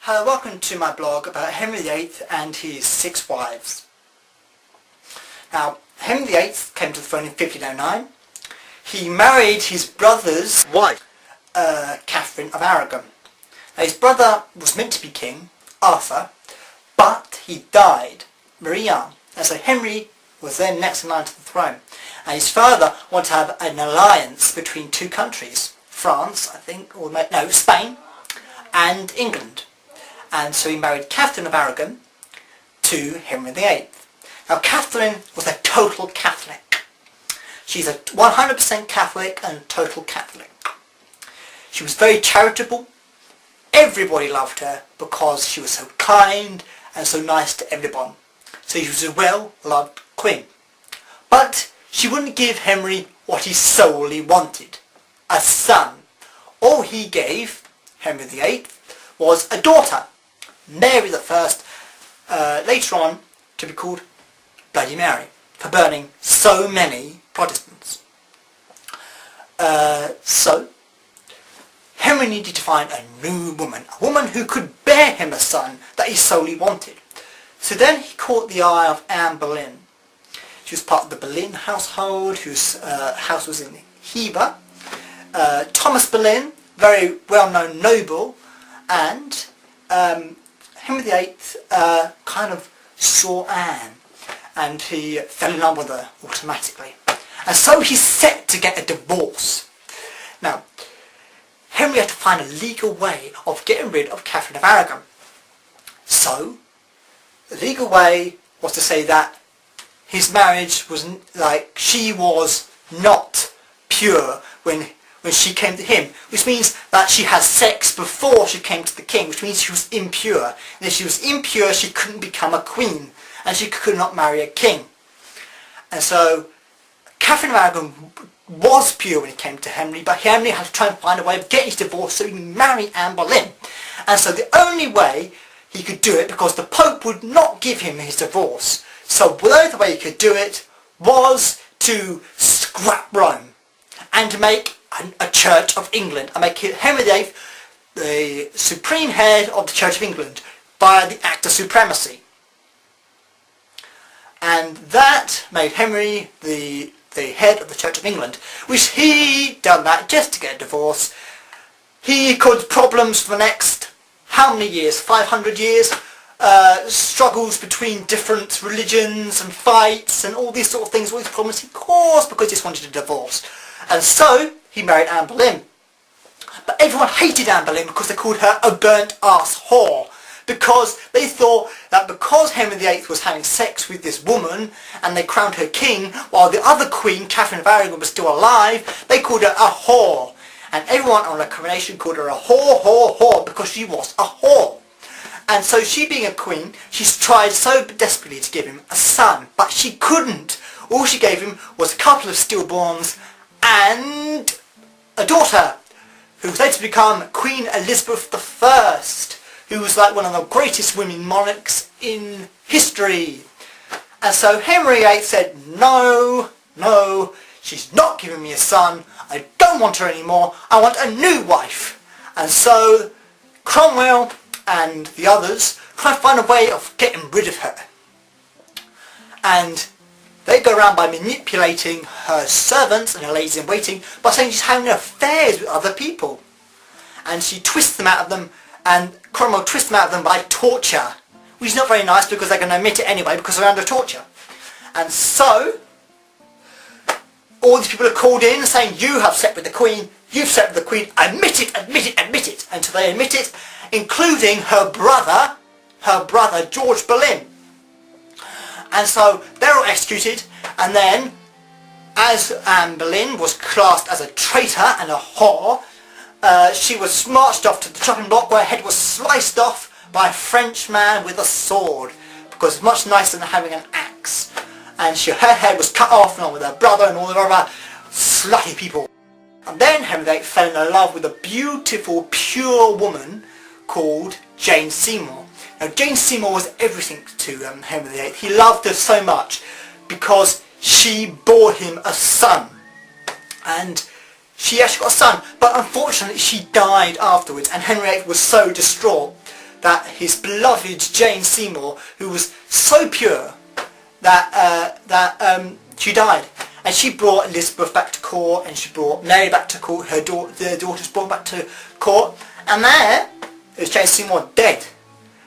Hello, welcome to my blog about Henry VIII and his 6 wives. Now, Henry VIII came to the throne in 1509. He married his brother's wife, Catherine of Aragon. Now, his brother was meant to be king, Arthur, but he died very young. And so Henry was then next in line to the throne. And his father wanted to have an alliance between two countries, France, I think, or no, Spain and England. And so he married Catherine of Aragon to Henry VIII. Now Catherine was a total Catholic. She's a 100% Catholic and a total Catholic. She was very charitable. Everybody loved her because she was so kind and so nice to everyone. So she was a well-loved queen. But she wouldn't give Henry what he solely wanted, a son. All he gave Henry VIII was a daughter, Mary I, later on to be called Bloody Mary, for burning so many Protestants. So Henry needed to find a new woman, a woman who could bear him a son that he solely wanted. So then he caught the eye of Anne Boleyn. She was part of the Boleyn household, whose house was in Hever. Thomas Boleyn, very well-known noble, and Henry VIII kind of saw Anne, and he fell in love with her automatically. And so he set to get a divorce. Now, Henry had to find a legal way of getting rid of Catherine of Aragon. So, the legal way was to say that his marriage was like, she was not pure when she came to him, which means that she had sex before she came to the king, which means she was impure. And if she was impure, she couldn't become a queen, and she could not marry a king. And so Catherine of Aragon was pure when it came to Henry, but Henry had to try and find a way of getting his divorce so he could marry Anne Boleyn. And so the only way he could do it, because the Pope would not give him his divorce, so the only way he could do it was to scrap Rome and to make a Church of England, and make Henry VIII the supreme head of the Church of England by the Act of Supremacy. And that made Henry the head of the Church of England, which he done that just to get a divorce. He caused problems for the next, how many years? 500 years? Struggles between different religions and fights and all these sort of things, all these problems he caused because he just wanted a divorce. And so he married Anne Boleyn. But everyone hated Anne Boleyn because they called her a burnt-ass whore. Because they thought that because Henry VIII was having sex with this woman and they crowned her king, while the other queen, Catherine of Aragon, was still alive, they called her a whore. And everyone on her coronation called her a whore, because she was a whore. And so she, being a queen, she tried so desperately to give him a son, but she couldn't. All she gave him was a couple of stillborns and a daughter, who was later to become Queen Elizabeth I, who was like one of the greatest women monarchs in history. And so Henry VIII said, no, she's not giving me a son, I don't want her anymore, I want a new wife. And so Cromwell and the others try to find a way of getting rid of her. And they go around by manipulating her servants and her ladies-in-waiting by saying she's having affairs with other people. And she twists them out of them, and Cromwell twists them out of them by torture, which is not very nice because they're going to admit it anyway because they're under torture. And so all these people are called in saying, you have slept with the Queen, you've slept with the Queen, admit it, admit it, admit it. And so they admit it, including her brother George Boleyn. And so they're all executed, and then, as Anne Boleyn was classed as a traitor and a whore, she was marched off to the chopping block where her head was sliced off by a French man with a sword, because it's much nicer than having an axe. And her head was cut off along with her brother and all the other slutty people. And then Henry VIII fell in love with a beautiful, pure woman called Jane Seymour. Now Jane Seymour was everything to Henry VIII. He loved her so much because she bore him a son. And she actually got a son, but unfortunately she died afterwards, and Henry VIII was so distraught that his beloved Jane Seymour, who was so pure that she died. And she brought Elizabeth back to court, and she brought Mary back to court, their daughters brought back to court, and there is Jane Seymour dead.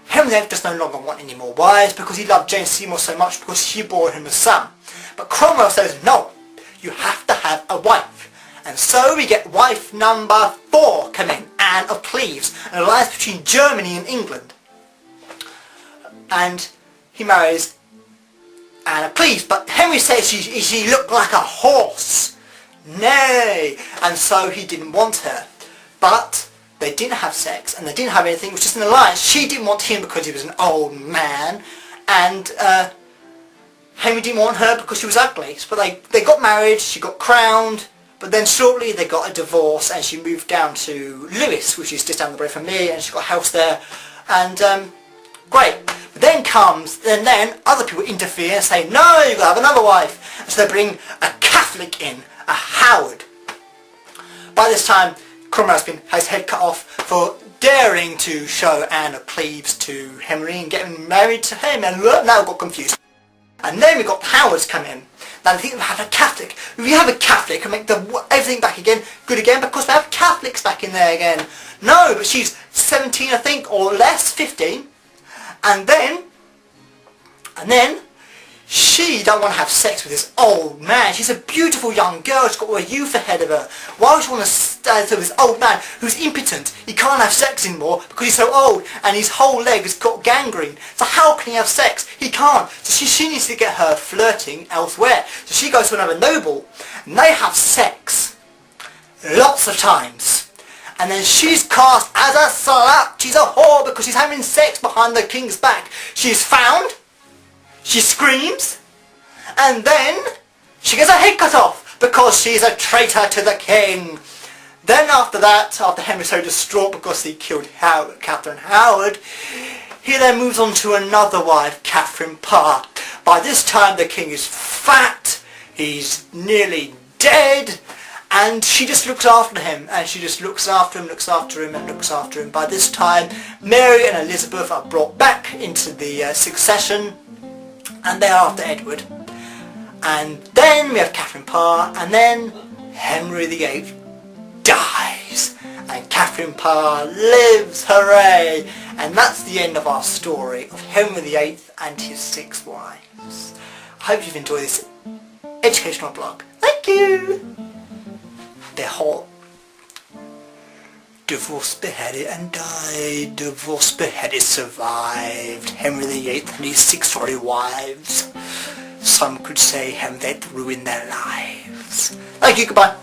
Henry VIII does no longer want any more wives because he loved Jane Seymour so much because she bore him a son. But Cromwell says, no, you have to have a wife. And so we get wife number 4 come in, Anne of Cleves, an alliance between Germany and England. And he marries Anne of Cleves, but Henry says she looked like a horse. Nay! And so he didn't want her. But they didn't have sex, and they didn't have anything, it was just an alliance. She didn't want him because he was an old man, and Henry didn't want her because she was ugly. But they got married, she got crowned, but then shortly they got a divorce, and she moved down to Lewes, which is just down the road from me, and she got a house there, and great. But then other people interfere and say, no, you've got to have another wife. And so they bring a Catholic in, a Howard. By this time, Cromwell's been had his head cut off for daring to show Anne of Cleves to Henry and getting married to him, and now got confused. And then we got the Howards come in. Now they think we have a Catholic. If we have a Catholic and make everything back again, good again, because we have Catholics back in there again. No, but she's 17 I think, or less, 15. And then she don't want to have sex with this old man. She's a beautiful young girl. She's got a youth ahead of her. Why would she want to stay with this old man who's impotent? He can't have sex anymore because he's so old and his whole leg has got gangrene. So how can he have sex? He can't. So she needs to get her flirting elsewhere. So she goes to another noble and they have sex lots of times. And then she's cast as a slut. She's a whore because she's having sex behind the king's back. She's found. She screams, and then she gets her head cut off because she's a traitor to the king. Then after that, after Henry's so distraught because he killed Catherine Howard, he then moves on to another wife, Catherine Parr. By this time the king is fat, he's nearly dead, and she just looks after him, and she just looks after him, and looks after him. By this time, Mary and Elizabeth are brought back into the succession, and they are after Edward. And then we have Catherine Parr, and then Henry VIII dies, and Catherine Parr lives, hooray! And that's the end of our story of Henry VIII and his 6 wives. I hope you've enjoyed this educational blog. Thank you! They're hot. Divorced, beheaded and died. Divorced, beheaded, survived. Henry VIII and his 6 sorry wives. Some could say Henry VIII ruined their lives. Thank you, goodbye.